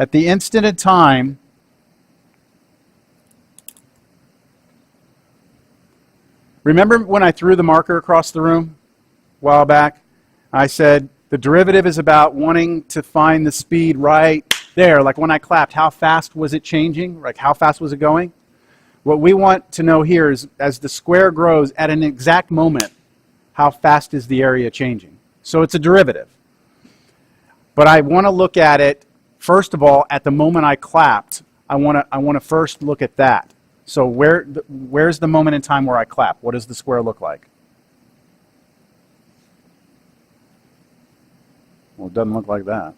At the instant in time, remember when I threw the marker across the room a while back? I said the derivative is about wanting to find the speed right there. Like when I clapped, how fast was it changing? Like how fast was it going? What we want to know here is as the square grows at an exact moment, how fast is the area changing? So it's a derivative. But I want to look at it, first of all, at the moment I clapped. I want to first look at that. So where's the moment in time where I clap? What does the square look like? Well, it doesn't look like that.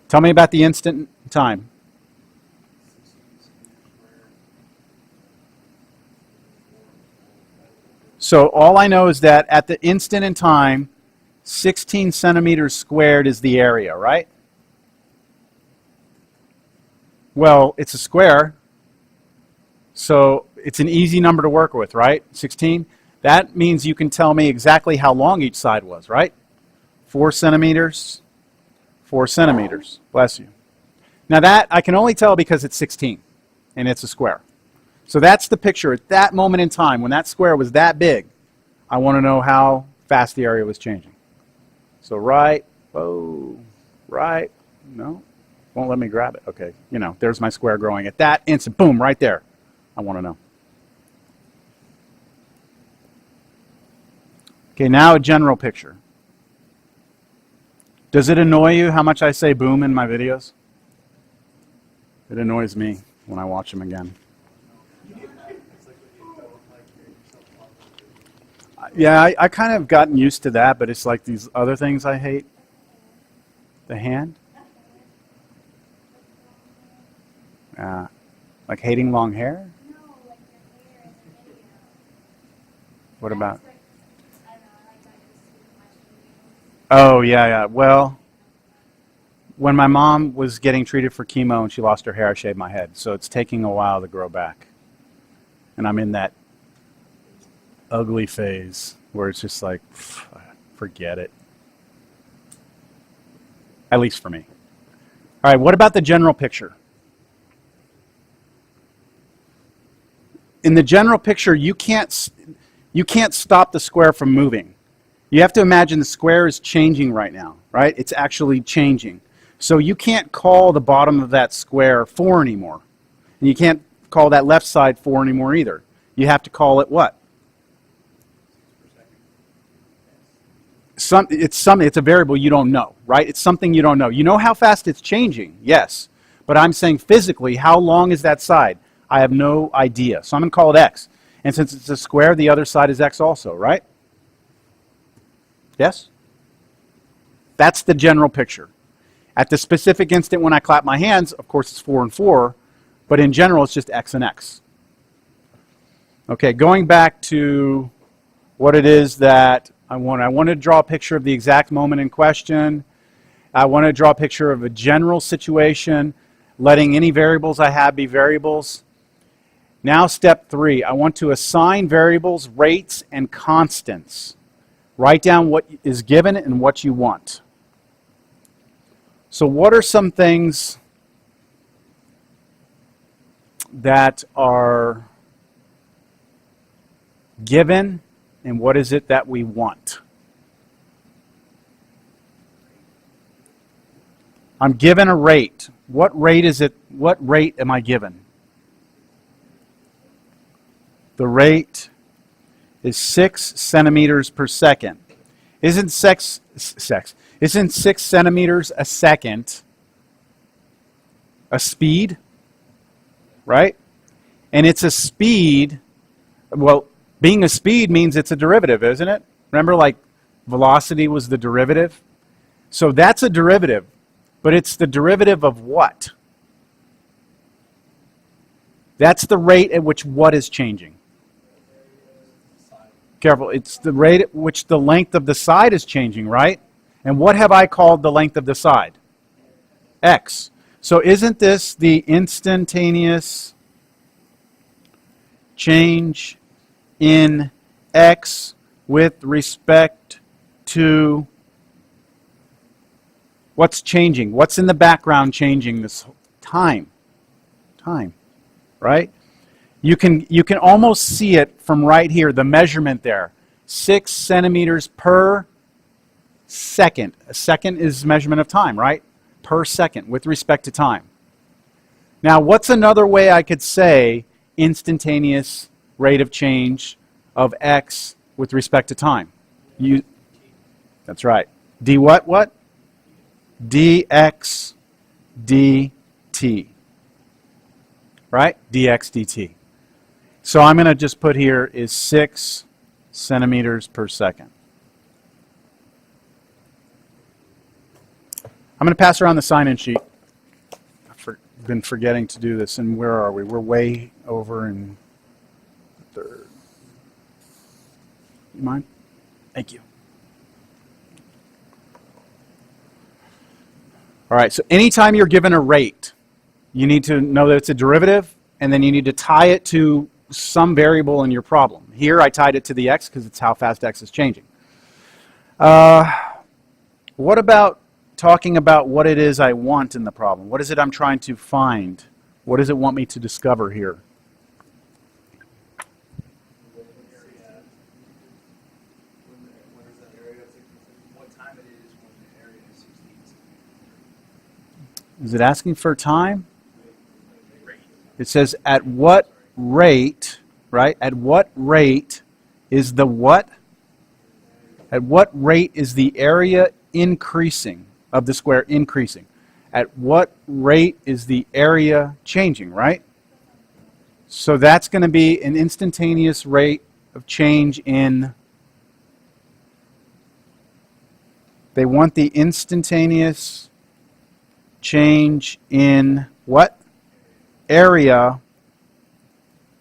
Tell me about the instant time. So all I know is that at the instant in time, 16 centimeters squared is the area, right? Well, it's a square, so it's an easy number to work with, right? 16. That means you can tell me exactly how long each side was, right? 4 centimeters, 4 centimeters. Bless you. Now that I can only tell because it's 16, and it's a square. So that's the picture at that moment in time. When that square was that big, I want to know how fast the area was changing. So right, whoa, right, no, won't let me grab it. Okay, there's my square growing. At that instant, boom, right there. I want to know. Okay, now a general picture. Does it annoy you how much I say boom in my videos? It annoys me when I watch them again. Yeah, I kind of gotten used to that, but it's like these other things I hate. The hand. Like hating long hair? No, like your hair in the video. What about? I don't know, I like that just Oh, yeah. Well, when my mom was getting treated for chemo and she lost her hair, I shaved my head. So it's taking a while to grow back. And I'm in that ugly phase where it's just like, forget it. At least for me. All right, what about the general picture? In the general picture, you can't stop the square from moving. You have to imagine the square is changing right now, right? It's actually changing. So you can't call the bottom of that square 4 anymore. And you can't call that left side 4 anymore either. You have to call it what? It's a variable you don't know, right? It's something you don't know. You know how fast it's changing, yes. But I'm saying physically, how long is that side? I have no idea. So I'm going to call it x. And since it's a square, the other side is x also, right? Yes? That's the general picture. At the specific instant when I clap my hands, of course it's 4 and 4, but in general it's just x and x. Okay, going back to what it is that I want to draw a picture of the exact moment in question. I want to draw a picture of a general situation, letting any variables I have be variables. Now step 3, I want to assign variables, rates, and constants. Write down what is given and what you want. So what are some things that are given and what is it that we want? I'm given a rate. What rate is it? What rate am I given? The rate is 6 centimeters per second. Isn't 6 centimeters a second a speed? Right? And it's a speed, well, being a speed means it's a derivative, isn't it? Remember, like, velocity was the derivative? So that's a derivative, but it's the derivative of what? That's the rate at which what is changing? Careful, it's the rate at which the length of the side is changing, right? And what have I called the length of the side? X. So isn't this the instantaneous change in x with respect to What's changing? What's in the background changing this time? Time, right? You can almost see it from right here, the measurement there. 6 centimeters per second. A second is measurement of time, right? Per second with respect to time. Now, what's another way I could say instantaneous rate of change of x with respect to time? That's right. D what? dx dt. Right? dx dt. So I'm going to just put here is 6 centimeters per second. I'm going to pass around the sign-in sheet. I've been forgetting to do this. And where are we? We're way over in the third. You mind? Thank you. All right, so anytime you're given a rate, you need to know that it's a derivative, and then you need to tie it to some variable in your problem. Here I tied it to the x because it's how fast x is changing. What about talking about what it is I want in the problem? What is it I'm trying to find? What does it want me to discover here? Is it asking for time? It says at what rate, right? At what rate is the what? At what rate is the area increasing of the square increasing? At what rate is the area changing, right? So that's going to be an instantaneous rate of change in. They want the instantaneous change in what? Area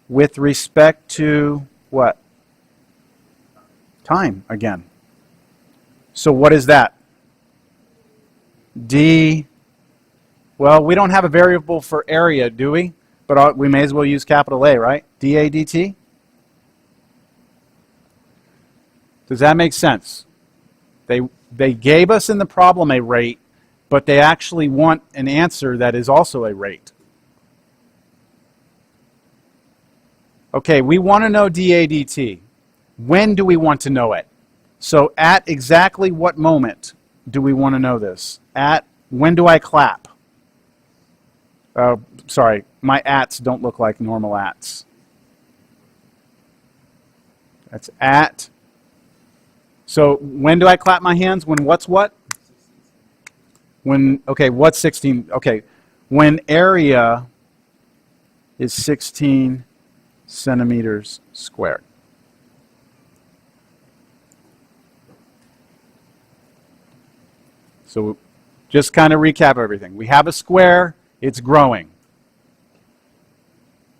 with respect to what? Time again. So what is that? D. Well, we don't have a variable for area, do we? But we may as well use capital A, right? dA dt? Does that make sense? They gave us in the problem a rate, but they actually want an answer that is also a rate. Okay, we want to know dA dt. When do we want to know it? So at exactly what moment do we want to know this? At when do I clap? Sorry, my ats don't look like normal ats. That's at. So when do I clap my hands? When what's what? When, okay, what's 16? Okay, when area is 16 centimeters squared. So just kind of recap everything. We have a square, it's growing.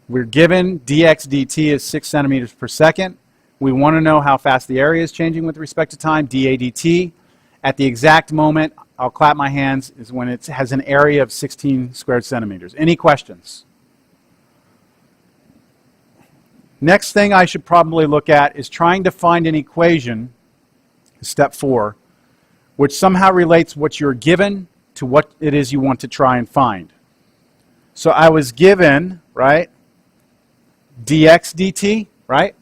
We're given dx dt is 6 centimeters per second. We want to know how fast the area is changing with respect to time, dA dt. At the exact moment, I'll clap my hands, is when it has an area of 16 squared centimeters. Any questions? Next thing I should probably look at is trying to find an equation, step 4, which somehow relates what you're given to what it is you want to try and find. So I was given, right, dx dt, right?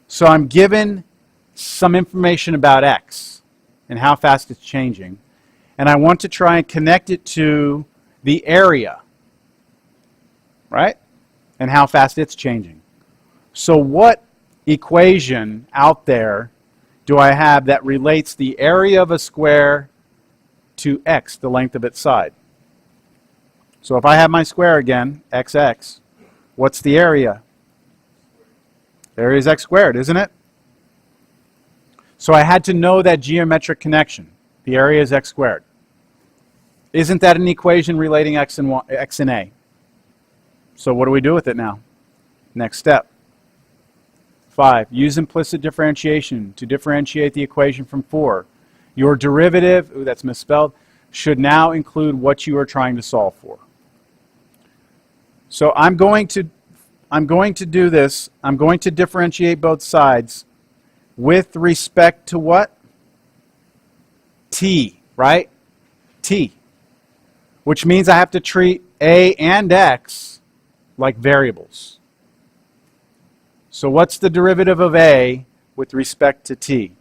So I'm given some information about x and how fast it's changing. And I want to try and connect it to the area, right? And how fast it's changing. So what equation out there do I have that relates the area of a square to x, the length of its side? So if I have my square again, xx, what's the area? The area is x squared, isn't it? So I had to know that geometric connection. The area is x squared. Isn't that an equation relating x and a? So what do we do with it now? Next step. 5. Use implicit differentiation to differentiate the equation from 4. Your derivative, ooh, that's misspelled, should now include what you are trying to solve for. So I'm going to do this. I'm going to differentiate both sides with respect to what? T, right? t, which means I have to treat a and x like variables. So what's the derivative of a with respect to t?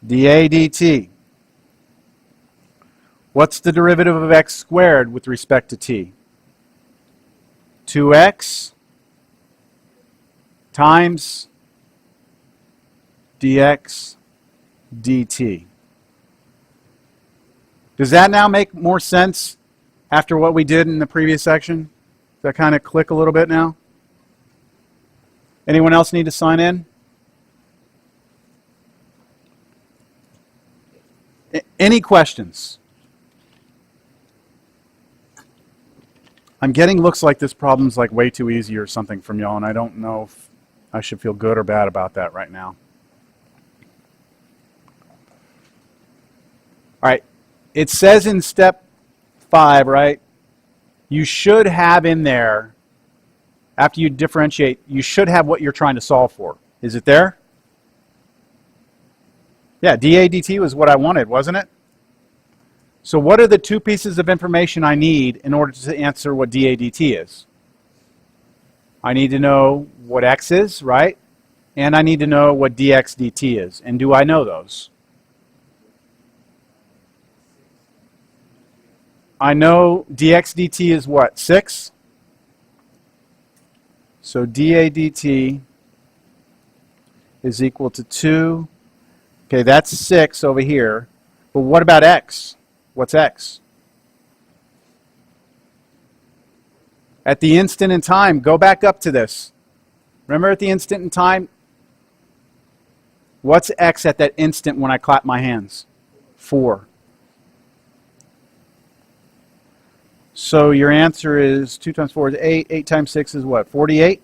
dA dt. What's the derivative of x squared with respect to t? 2x times dx dt. Does that now make more sense after what we did in the previous section? Does that kind of click a little bit now? Anyone else need to sign in? Any questions? I'm getting looks like this problem's like way too easy or something from y'all, and I don't know if I should feel good or bad about that right now. All right, it says in step 5, right, you should have in there, after you differentiate, you should have what you're trying to solve for. Is it there? Yeah, dA dt was what I wanted, wasn't it? So what are the two pieces of information I need in order to answer what dA dt is? I need to know what x is, right? And I need to know what dx dt is. And do I know those? I know dx dt is what? 6? So dA dt is equal to 2. Okay, that's 6 over here. But what about x? What's x? At the instant in time, go back up to this. Remember at the instant in time? What's x at that instant when I clap my hands? 4. So your answer is 2 times 4 is 8. 8 times 6 is what? 48?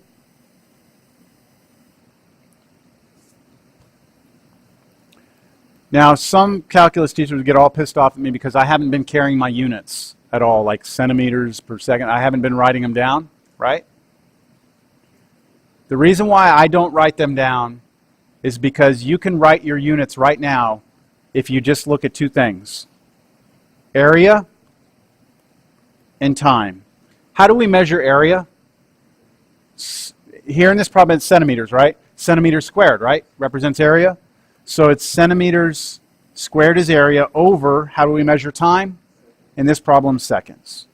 Now, some calculus teachers get all pissed off at me because I haven't been carrying my units at all, like centimeters per second. I haven't been writing them down, right? The reason why I don't write them down is because you can write your units right now if you just look at two things: area and time. How do we measure area? Here in this problem, it's centimeters, right? Centimeters squared, right? Represents area. So it's centimeters squared is area over, how do we measure time? In this problem, seconds.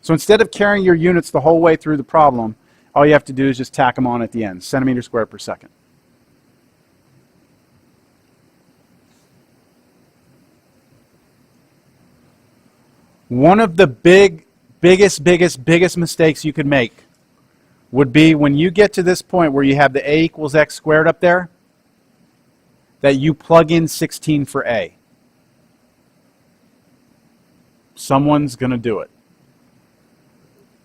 So instead of carrying your units the whole way through the problem, all you have to do is just tack them on at the end, centimeters squared per second. One of the biggest mistakes you could make would be when you get to this point where you have the a equals x squared up there, that you plug in 16 for a. Someone's going to do it.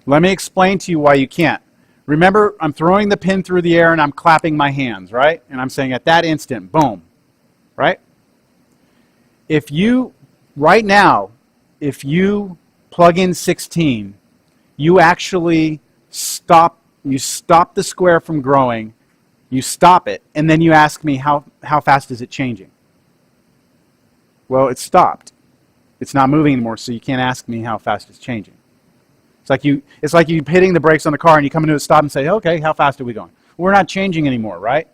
Let me explain to you why you can't. Remember, I'm throwing the pin through the air and I'm clapping my hands, right? And I'm saying at that instant, boom, right? If you, right now, if you plug in 16, you actually stop the square from growing. You stop it, and then you ask me how fast is it changing? Well, it's stopped. It's not moving anymore, so you can't ask me how fast it's changing. It's like you hitting the brakes on the car, and you come into a stop and say, okay, how fast are we going? We're not changing anymore, right?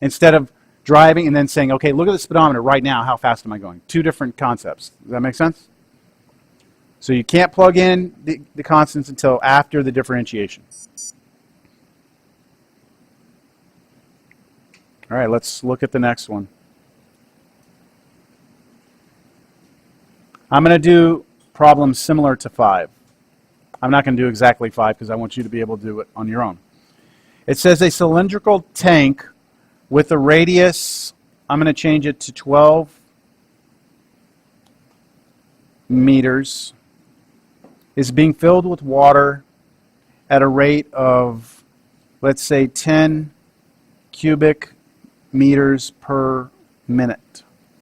Instead of driving and then saying, okay, look at the speedometer right now, how fast am I going? Two different concepts. Does that make sense? So you can't plug in the constants until after the differentiation. All right, let's look at the next one. I'm going to do problems similar to 5. I'm not going to do exactly 5 because I want you to be able to do it on your own. It says a cylindrical tank with a radius, I'm going to change it to 12 meters, is being filled with water at a rate of, let's say, 10 cubic meters per minute.